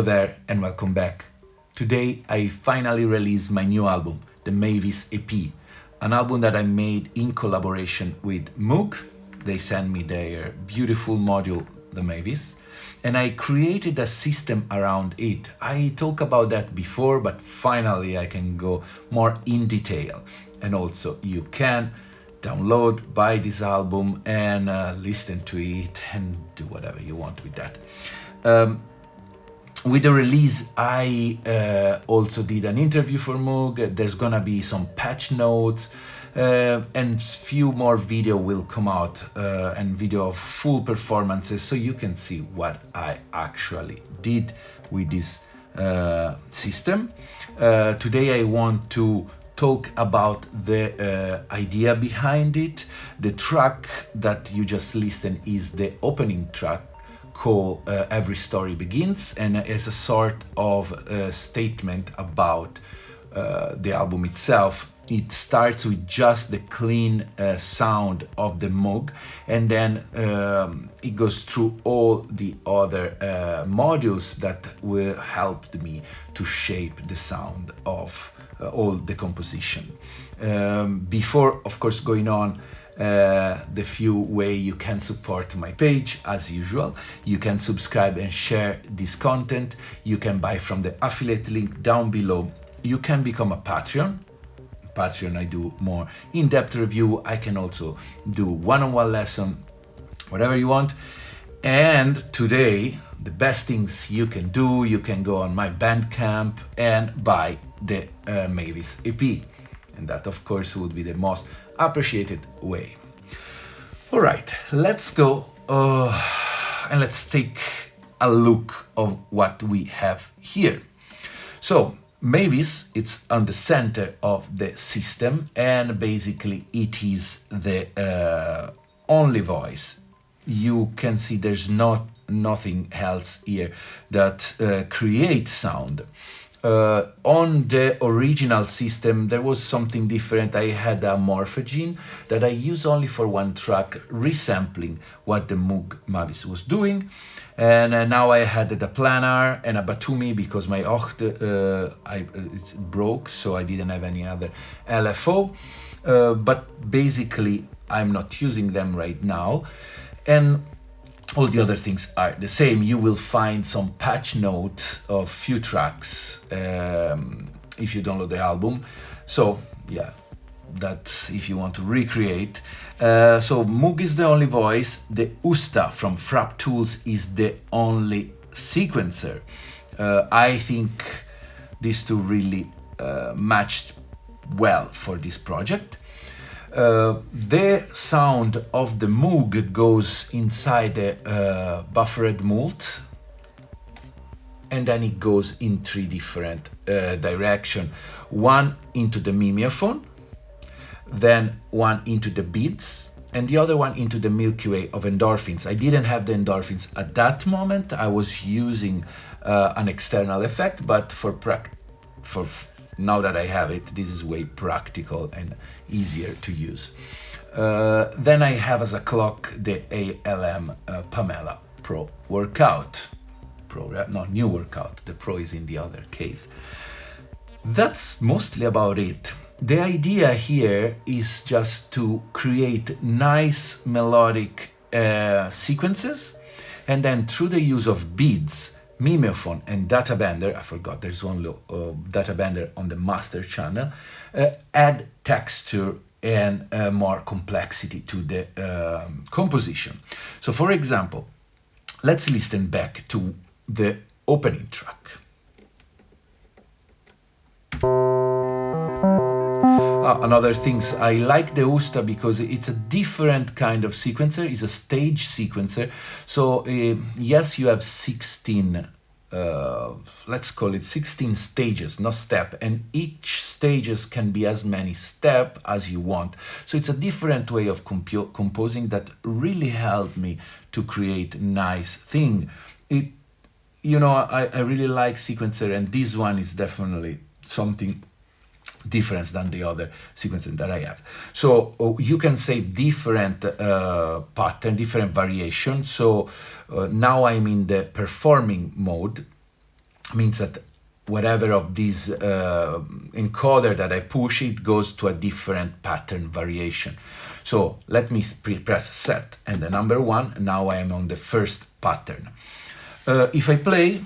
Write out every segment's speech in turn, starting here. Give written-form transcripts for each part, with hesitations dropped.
Hello there and welcome back. Today I finally released my new album, the Mavis EP, an album that I made in collaboration with Moog. They sent me their beautiful module, the Mavis, and I created a system around it. I talked about that before, but finally I can go more in detail. And also you can download, buy this album and listen to it and do whatever you want with that. With the release, I also did an interview for Moog. There's gonna be some patch notes and few more video will come out and video of full performances, so you can see what I actually did with this system. Today I want to talk about the idea behind it. The track that you just listened is the opening track called Every Story Begins, and as a sort of statement about the album itself. It starts with just the clean sound of the Moog, and then it goes through all the other modules that will help me to shape the sound of all the composition. Before, of course, going on, the few way you can support my page, as usual. You can subscribe and share this content. You can buy from the affiliate link down below. You can become a Patreon. I do more in-depth review. I can also do one-on-one lesson, whatever you want. And today, the best things you can do, you can go on my Bandcamp and buy the Mavis EP. And that, of course, would be the most appreciated way. All right, let's go and let's take a look of what we have here. So, Mavis, it's on the center of the system, and basically it is the only voice. You can see there's nothing else here that creates sound. On the original system there was something different. I had a morphogene that I use only for one track, resampling what the Moog Mavis was doing. And now I had the planar and a Batumi because my Ocht it broke, so I didn't have any other LFO. But basically I'm not using them right now. And all the other things are the same. You will find some patch notes of few tracks if you download the album. So yeah, that's if you want to recreate. So Moog is the only voice. The Usta from Frap Tools is the only sequencer. I think these two really matched well for this project. The sound of the Moog goes inside the buffered mult, and then it goes in three different directions. One into the mimeophone, then one into the beats, and the other one into the Milky Way of endorphins. I didn't have the endorphins at that moment. I was using an external effect, but for now that I have it, this is way practical and easier to use. Then I have as a clock the ALM Pamela Pro Workout. New Workout. The Pro is in the other case. That's mostly about it. The idea here is just to create nice melodic sequences, and then through the use of beads, mimeophone and data bender, I forgot there's only data bender on the master channel, add texture and more complexity to the composition. So for example, let's listen back to the opening track. Another things, I like the Usta because it's a different kind of sequencer. It's a stage sequencer. So yes, you have 16, let's call it 16 stages, not step, and each stages can be as many step as you want. So it's a different way of composing that really helped me to create nice thing. I really like sequencer, and this one is definitely something different than the other sequences that I have. So you can save different pattern, different variation. So now I'm in the performing mode, means that whatever of these encoder that I push, it goes to a different pattern variation. So let me press set and the number 1. Now I am on the first pattern. If I play,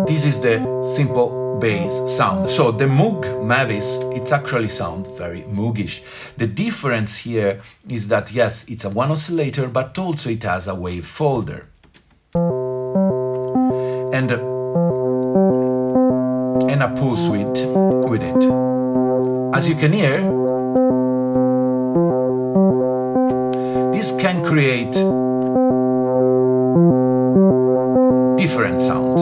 this is the simple bass sound. So the Moog Mavis, it's actually sound very Moogish. The difference here is that yes, it's a one oscillator, but also it has a wave folder. And a pulse width with it. As you can hear, this can create different sound.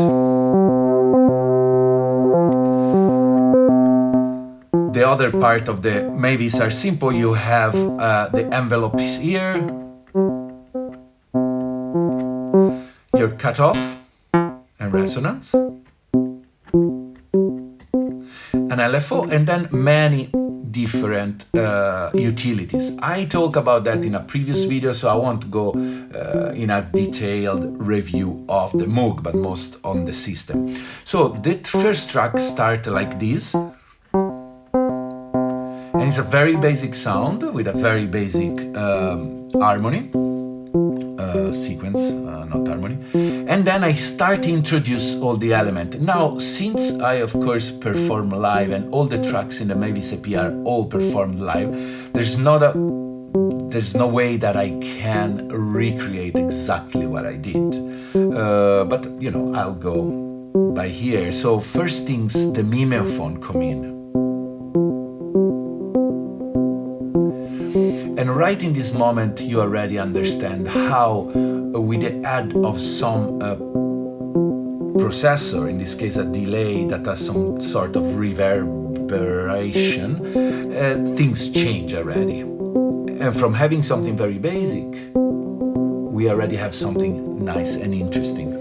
The other part of the Mavis are simple. You have the envelopes here, your cutoff and resonance, an LFO, and then many different utilities. I talk about that in a previous video, so I won't go in a detailed review of the Moog, but most on the system. So the first track starts like this, and it's a very basic sound with a very basic harmony, sequence, not harmony. And then I start to introduce all the elements. Now, since I of course perform live and all the tracks in the Mavis EP are all performed live, there's no way that I can recreate exactly what I did. But you know, I'll go by here. So first things, the mimeophone come in. And right in this moment, you already understand how, with the add of some processor, in this case a delay that has some sort of reverberation, things change already. And from having something very basic, we already have something nice and interesting.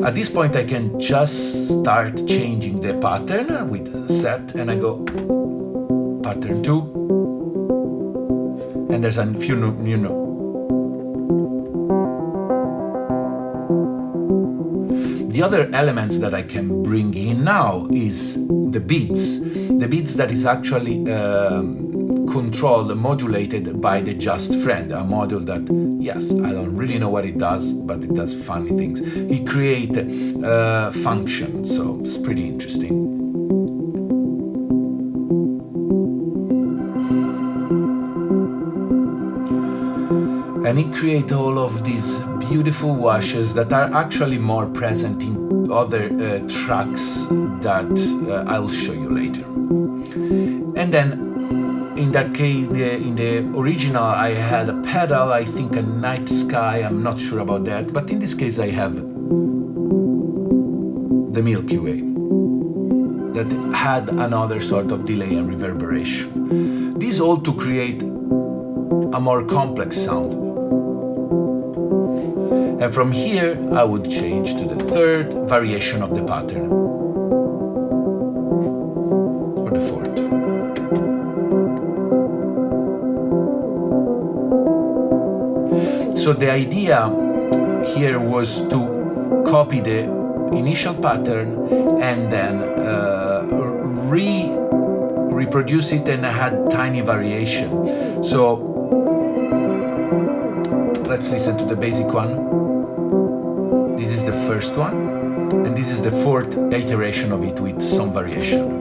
At this point, I can just start changing the pattern with set, and I go pattern 2. And there's a few new notes. The other elements that I can bring in now is the beats. The beats that is actually controlled, modulated by the Just Friend, a module that, yes, I don't really know what it does, but it does funny things. It creates functions, so it's pretty interesting. And it creates all of these beautiful washes that are actually more present in other tracks that I'll show you later. And then, in that case, in the original, I had a pedal, I think a night sky, I'm not sure about that, but in this case I have the Milky Way that had another sort of delay and reverberation. These all to create a more complex sound. And from here, I would change to the third variation of the pattern, or the fourth. So the idea here was to copy the initial pattern and then reproduce it and add tiny variation. So let's listen to the basic one. This is the first one, and this is the fourth iteration of it with some variation.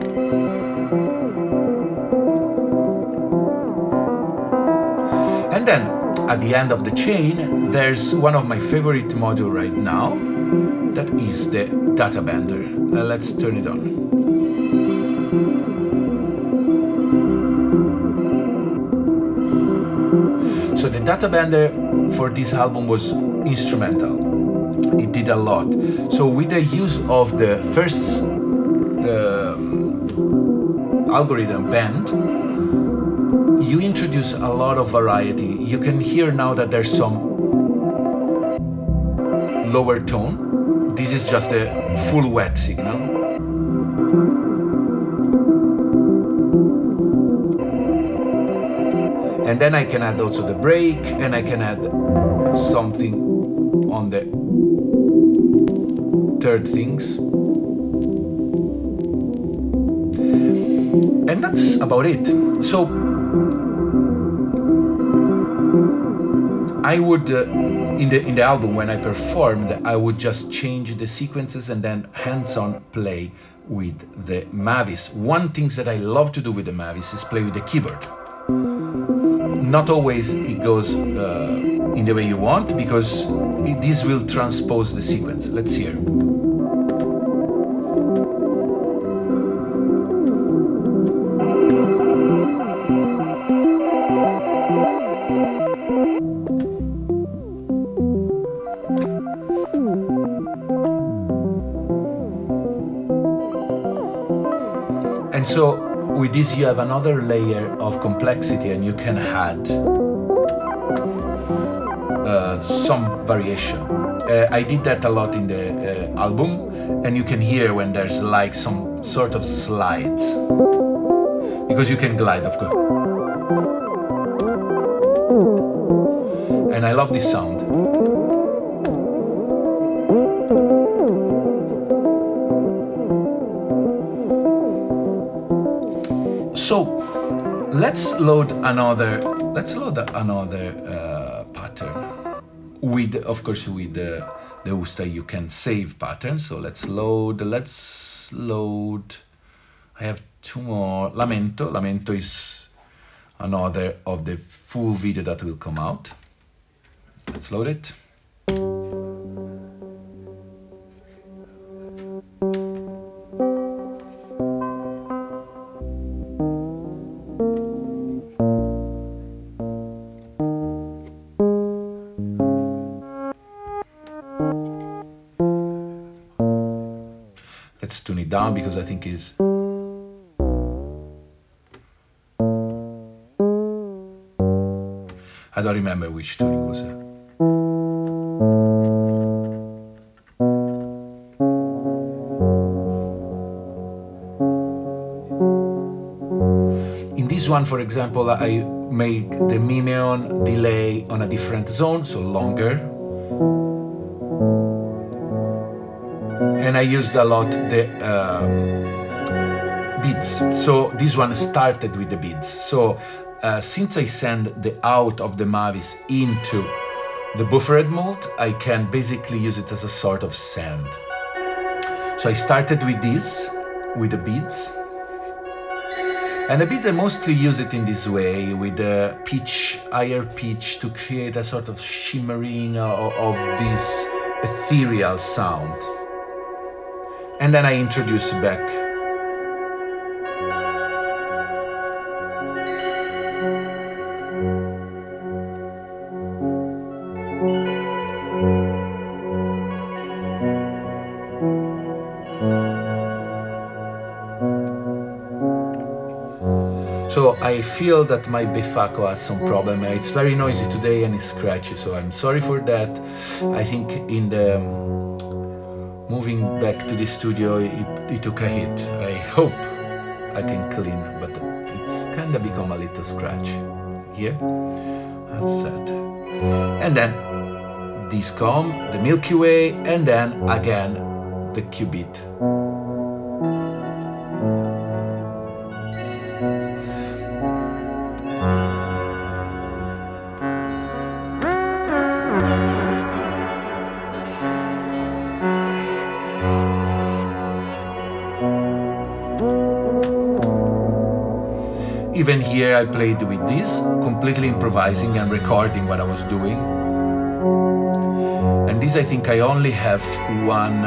And then, at the end of the chain, there's one of my favorite modules right now, that is the data bender. Let's turn it on. So the data bender for this album was instrumental. It did a lot. So with the use of the first algorithm bend, you introduce a lot of variety. You can hear now that there's some lower tone. This is just a full wet signal. And then I can add also the break, and I can add something on the third things. And that's about it. So I would, in the album, when I performed, I would just change the sequences and then hands-on play with the Mavis. One thing that I love to do with the Mavis is play with the keyboard. Not always it goes in the way you want, because this will transpose the sequence. Let's hear. And so with this you have another layer of complexity, and you can add some variation. I did that a lot in the album, and you can hear when there's like some sort of slides, because you can glide, of course. And I love this sound. So let's load another pattern with, of course, with the Usta you can save pattern. So let's load. I have two more. Lamento is another of the full video that will come out. Let's load it. Let's tune it down, because I think is I don't remember which tune it was. In this one, for example, I make the mimeon delay on a different zone, so longer. And I used a lot the beats. So this one started with the beats. So since I send the out of the Mavis into the buffered mode, I can basically use it as a sort of send. So I started with this, with the beats. And the beats, I mostly use it in this way, with the pitch, higher pitch, to create a sort of shimmering of this ethereal sound. And then I introduce back. So I feel that my Befaco has some problem. It's very noisy today and it's scratchy, so I'm sorry for that. I think in the moving back to the studio, it took a hit. I hope I can clean, but it's kind of become a little scratch here. That's sad. And then this come, the Milky Way, and then again the qubit. Even here I played with this, completely improvising and recording what I was doing. And this, I think I only have one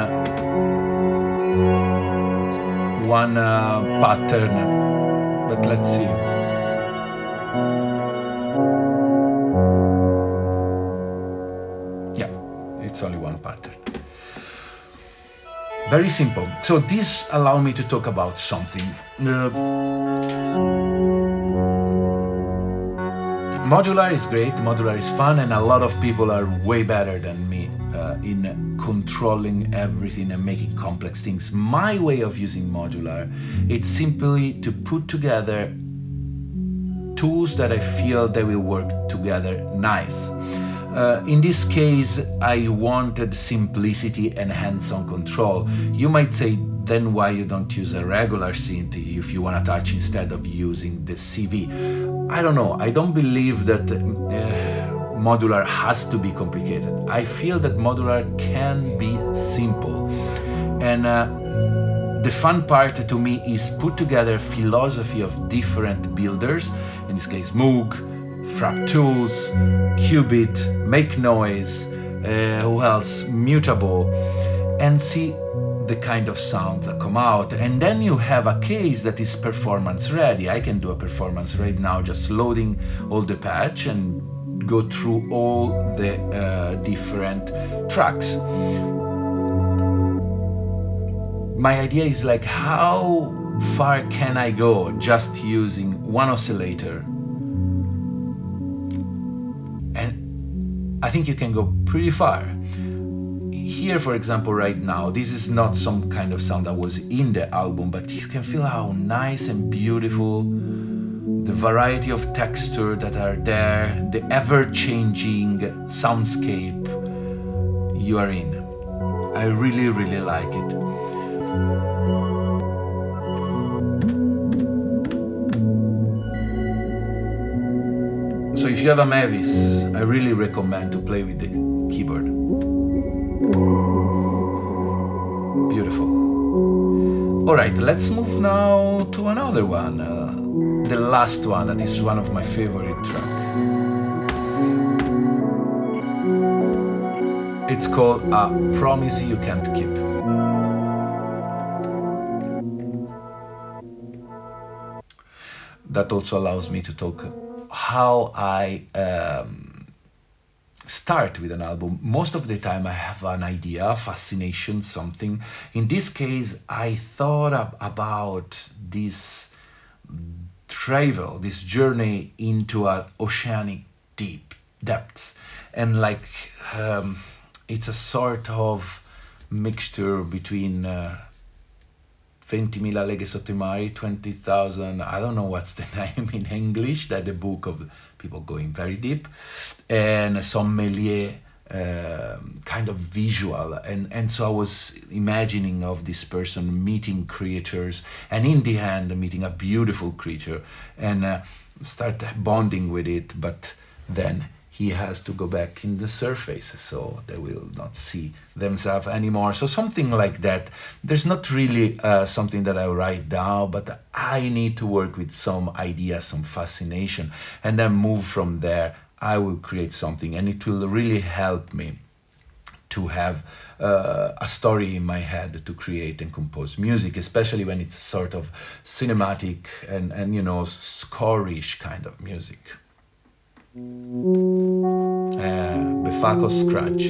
pattern, but let's see. Yeah, it's only one pattern. Very simple. So this allows me to talk about something. Modular is great, modular is fun, and a lot of people are way better than me in controlling everything and making complex things. My way of using modular, it's simply to put together tools that I feel they will work together nice. In this case, I wanted simplicity and hands-on control. You might say, then why you don't use a regular synth if you want to touch instead of using the CV? I don't know. I don't believe that modular has to be complicated. I feel that modular can be simple. And the fun part to me is put together philosophy of different builders, in this case Moog, Frap Tools, Qubit, Make Noise, who else, Mutable, and see the kind of sounds that come out. And then you have a case that is performance ready. I can do a performance right now, just loading all the patch and go through all the different tracks. My idea is like, how far can I go just using one oscillator? And I think you can go pretty far. Here, for example, right now, this is not some kind of sound that was in the album, but you can feel how nice and beautiful, the variety of texture that are there, the ever-changing soundscape you are in. I really, really like it. So if you have a Mavis, I really recommend to play with the keyboard. Beautiful. All right, let's move now to another one. The last one, that is one of my favorite tracks. It's called A Promise You Can't Keep. That also allows me to talk how I start with an album. Most of the time I have an idea, fascination, something. In this case, I thought about this travel, this journey into an oceanic deep depths. And like, it's a sort of mixture between 20.000 leghe sotto i mari, 20,000, I don't know what's the name in English, that the book of people going very deep, and sommelier kind of visual. And so I was imagining of this person meeting creatures, and in the end meeting a beautiful creature, and start bonding with it, but then he has to go back in the surface, so they will not see themselves anymore. So something like that. There's not really something that I write down, but I need to work with some ideas, some fascination, and then move from there. I will create something, and it will really help me to have a story in my head to create and compose music, especially when it's sort of cinematic and you know, score-ish kind of music. Befaco Scratch.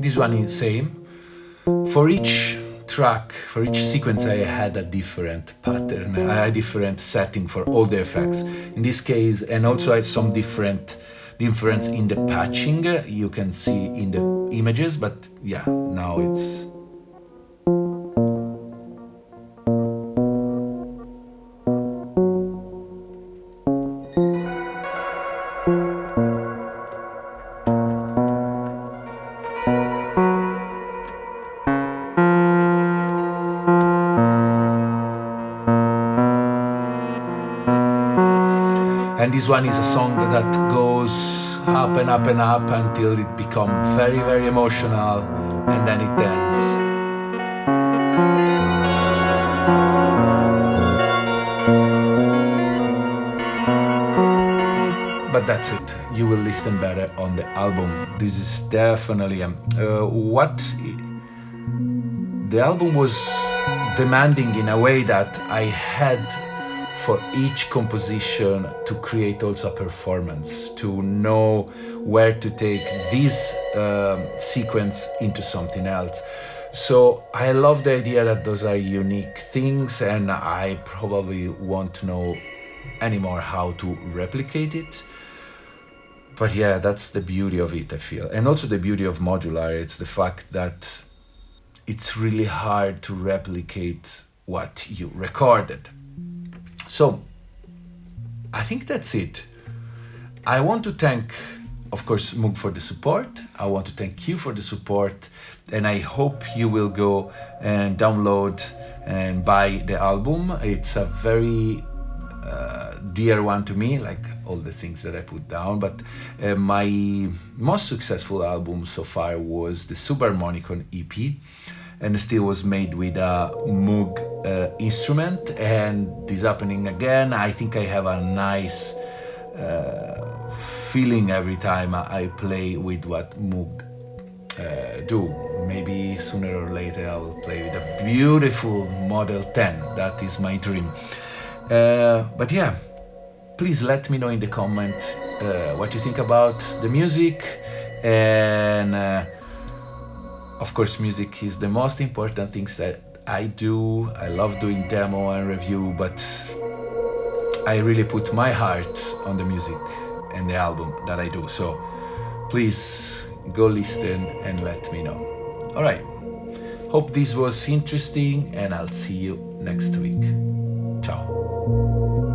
This one is same. For each track, for each sequence, I had a different pattern, a different setting for all the effects. In this case, and also I had some difference in the patching, you can see in the images, but yeah, now it's... And this one is a song that goes up and up and up until it becomes very, very emotional, and then it ends. But that's it. You will listen better on the album. This is definitely what the album was demanding, in a way that I had for each composition to create also a performance, to know where to take this sequence into something else. So I love the idea that those are unique things, and I probably won't know anymore how to replicate it. But yeah, that's the beauty of it, I feel. And also the beauty of modular, it's the fact that it's really hard to replicate what you recorded. So I think that's it. I want to thank, of course, Moog for the support. I want to thank you for the support. And I hope you will go and download and buy the album. It's a very dear one to me, like all the things that I put down. But my most successful album so far was the Subharmonicon EP, and still was made with a Moog instrument. And this happening again, I think I have a nice feeling every time I play with what Moog do. Maybe sooner or later I will play with a beautiful Model 10. That is my dream. But yeah, please let me know in the comments what you think about the music. And of course, music is the most important things that I do. I love doing demo and review, but I really put my heart on the music and the album that I do. So please go listen and let me know. All right. Hope this was interesting, and I'll see you next week. Ciao.